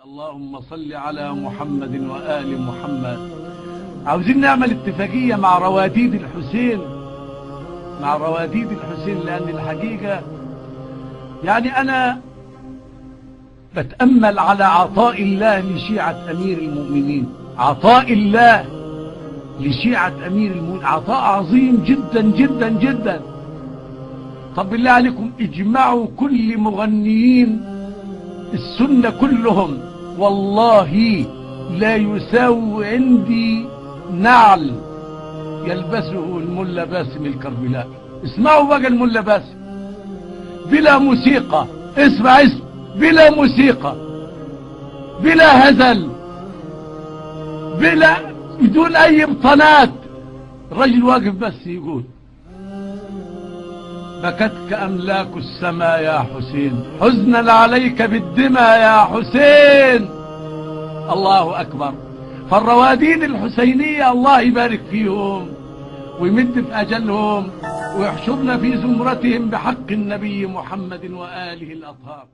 اللهم صل على محمد وآل محمد. عاوزين نعمل اتفاقية مع رواديد الحسين، لأن الحقيقة يعني أنا بتأمل على عطاء الله لشيعة أمير المؤمنين، عطاء الله لشيعة أمير المؤمنين عطاء عظيم جدا جدا جدا. طب بالله عليكم اجمعوا كل مغنيين السنة كلهم، والله لا يساوي عندي نعل يلبسه الملا باسم الكربلائي. اسمعوا بقى الملا باسم بلا موسيقى، اسمع بلا موسيقى، بلا هزل، بدون اي بطانات، الرجل واقف بس يقول: بكتك املاك السماء يا حسين حزنا عليك بالدماء يا حسين. الله اكبر. فالرواديد الحسينية الله يبارك فيهم ويمد في اجلهم ويحشرنا في زمرتهم بحق النبي محمد وآله الأطهار.